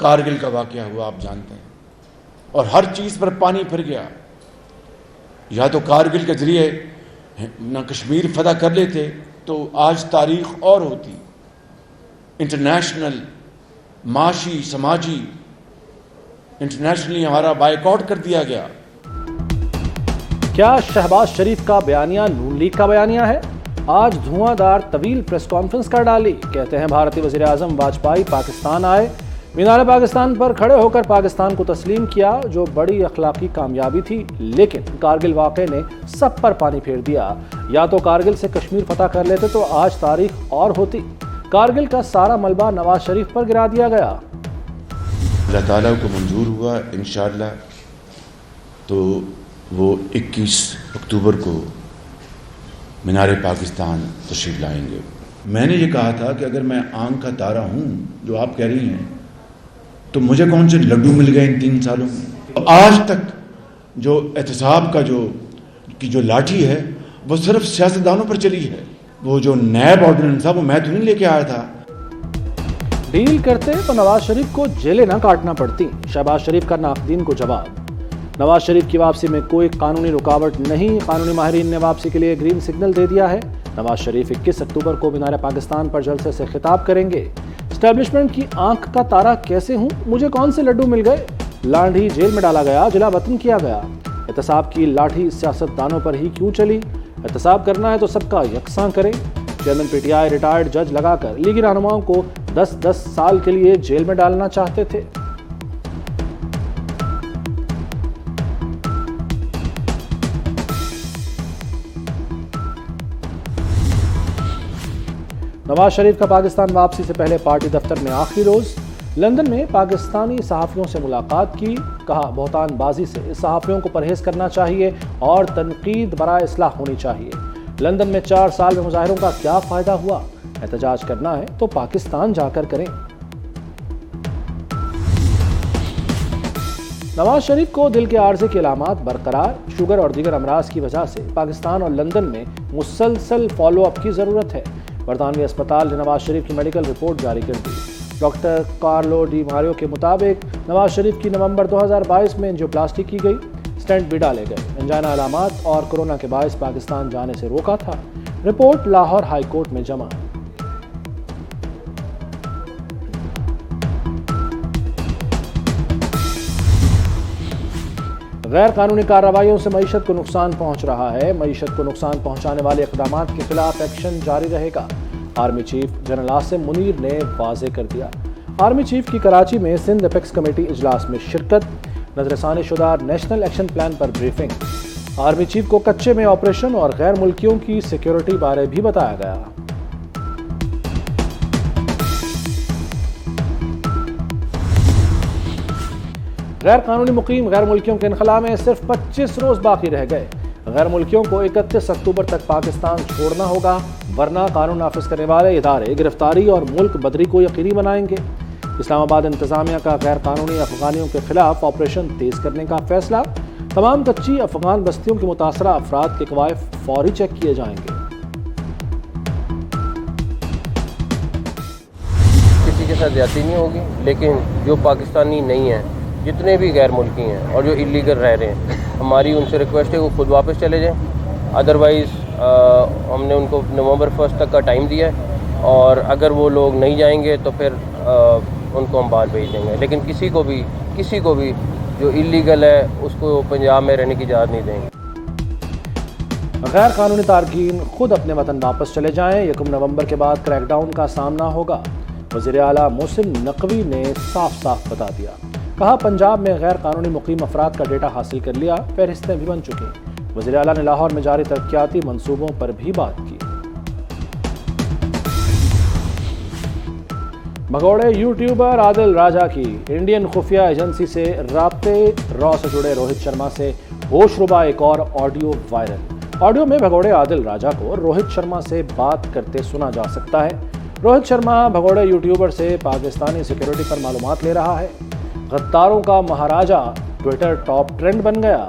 کارگل کا واقعہ ہوا آپ جانتے ہیں, اور ہر چیز پر پانی پھر گیا. یا تو کارگل کے ذریعے نہ کشمیر فتح کر لیتے تو آج تاریخ اور ہوتی. انٹرنیشنل معاشی سماجی انٹرنیشنلی ہمارا بائیکاٹ کر دیا گیا. کیا شہباز شریف کا بیانیہ نون لیگ کا بیانیہ ہے؟ آج دھواں دار طویل پریس کانفرنس کر ڈالی. کہتے ہیں بھارتی وزیر اعظم واجپئی پاکستان آئے, مینار پاکستان پر کھڑے ہو کر پاکستان کو تسلیم کیا, جو بڑی اخلاقی کامیابی تھی, لیکن کارگل واقعے نے سب پر پانی پھیر دیا. یا تو کارگل سے کشمیر فتح کر لیتے تو آج تاریخ اور ہوتی. کارگل کا سارا ملبہ نواز شریف پر گرا دیا گیا. اللہ تعالیٰ کو منظور ہوا انشاءاللہ تو وہ 21 اکتوبر کو مینار پاکستان تشریف لائیں گے. میں نے یہ کہا تھا کہ اگر میں آنکھ کا تارا ہوں جو آپ کہہ رہی ہیں تو مجھے کون سے لڈو مل گئے ان 3 سالوں میں. آج تک جو احتساب کا جو لاٹھی ہے وہ صرف سیاستدانوں پر چلی ہے. وہ جو نیب آرڈیننس تھا وہ میں تو نہیں لے کے آیا تھا. ڈیل کرتے تو نواز شریف کو جیلیں نہ کاٹنا پڑتی. شہباز شریف کا ناقدین کو جواب. نواز شریف کی واپسی میں کوئی قانونی رکاوٹ نہیں. قانونی ماہرین نے واپسی کے لیے گرین سگنل دے دیا ہے. نواز شریف 21 اکتوبر کو مینار پاکستان پر جلسے سے خطاب کریں گے. اسٹیبلشمنٹ کی آنکھ کا تارا کیسے ہوں, مجھے کون سے لڈو مل گئے, لانڈھی جیل میں ڈالا گیا, جلا وطن کیا گیا. احتساب کی لاٹھی سیاستدانوں پر ہی کیوں چلی؟ احتساب کرنا ہے تو سب کا یکساں کریں. Chairman P T I retired جج لگا کر لیگی رہنماؤں کو 10 سال کے لیے جیل میں ڈالنا چاہتے تھے. نواز شریف کا پاکستان واپسی سے پہلے پارٹی دفتر میں آخری روز. لندن میں پاکستانی صحافیوں سے ملاقات کی. کہا بہتان بازی سے صحافیوں کو پرہیز کرنا چاہیے اور تنقید برائے اصلاح ہونی چاہیے. لندن میں 4 سال میں مظاہروں کا کیا فائدہ ہوا؟ احتجاج کرنا ہے تو پاکستان جا کر کریں. نواز شریف کو دل کے عارضے کی علامات برقرار. شوگر اور دیگر امراض کی وجہ سے پاکستان اور لندن میں مسلسل فالو اپ کی ضرورت ہے. برطانوی اسپتال نے نواز شریف کی میڈیکل رپورٹ جاری کر دی. ڈاکٹر کارلو ڈی ماریو کے مطابق نواز شریف کی نومبر 2022 میں انجیوپلاسٹی کی گئی. سٹینٹ بھی ڈالے گئے. انجائنا علامات اور کورونا کے باعث پاکستان جانے سے روکا تھا. رپورٹ لاہور ہائی کورٹ میں جمع. غیر قانونی کارروائیوں سے معیشت کو نقصان پہنچ رہا ہے. معیشت کو نقصان پہنچانے والے اقدامات کے خلاف ایکشن جاری رہے گا. Army chief general Asim Munir نے واضح کر دیا. آرمی چیف کی کراچی میں سندھ اپیکس کمیٹی اجلاس میں شرکت. نظر ثانی شدہ نیشنل ایکشن پلان پر بریفنگ. آرمی چیف کو کچے میں آپریشن اور غیر ملکیوں کی سیکیورٹی بارے بھی بتایا گیا. غیر قانونی مقیم غیر ملکیوں کے انخلاء میں صرف 25 روز باقی رہ گئے. غیر ملکیوں کو 31 اکتوبر تک پاکستان چھوڑنا ہوگا, ورنہ قانون نافذ کرنے والے ادارے گرفتاری اور ملک بدری کو یقینی بنائیں گے. اسلام آباد انتظامیہ کا غیر قانونی افغانیوں کے خلاف آپریشن تیز کرنے کا فیصلہ. تمام کچی افغان بستیوں کے متاثرہ افراد کے قوائف فوری چیک کیے جائیں گے. کسی کے ساتھ زیادتی نہیں ہوگی, لیکن جو پاکستانی نہیں ہیں, جتنے بھی غیر ملکی ہیں اور جو ایلیگل رہ رہے ہیں, ہماری ان سے ریکویسٹ ہے وہ خود واپس چلے جائیں. ادروائز ہم نے ان کو نومبر 1 تک کا ٹائم دیا ہے, اور اگر وہ لوگ نہیں جائیں گے تو پھر ان کو ہم باہر بھیج دیں گے. لیکن کسی کو بھی جو ایلیگل ہے اس کو پنجاب میں رہنے کی اجازت نہیں دیں گے. غیر قانونی تارکین خود اپنے وطن واپس چلے جائیں. 1 نومبر کے بعد کریک ڈاؤن کا سامنا ہوگا. وزیر اعلیٰ محسن نقوی نے صاف بتا دیا. کہا پنجاب میں غیر قانونی مقیم افراد کا ڈیٹا حاصل کر لیا, فہرستیں بھی بن چکی. وزیر اعلیٰ نے لاہور میں جاری ترقیاتی منصوبوں پر بھی بات کی. بھگوڑے یوٹیوبر عادل راجہ کی انڈین خفیہ ایجنسی سے رابطے. را سے جڑے روہت شرما سے ہوش ربا ایک اور آڈیو وائرل. آڈیو میں بھگوڑے عادل راجہ کو روہت شرما سے بات کرتے سنا جا سکتا ہے. روہت شرما بھگوڑے یوٹیوبر سے پاکستانی سیکیورٹی پر معلومات لے رہا ہے. غداروں کا مہاراجہ ٹویٹر ٹاپ ٹرینڈ بن گیا.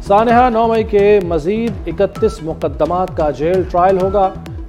سانحہ 9 مئی کے مزید 31 مقدمات کا جیل ٹرائل ہوگا.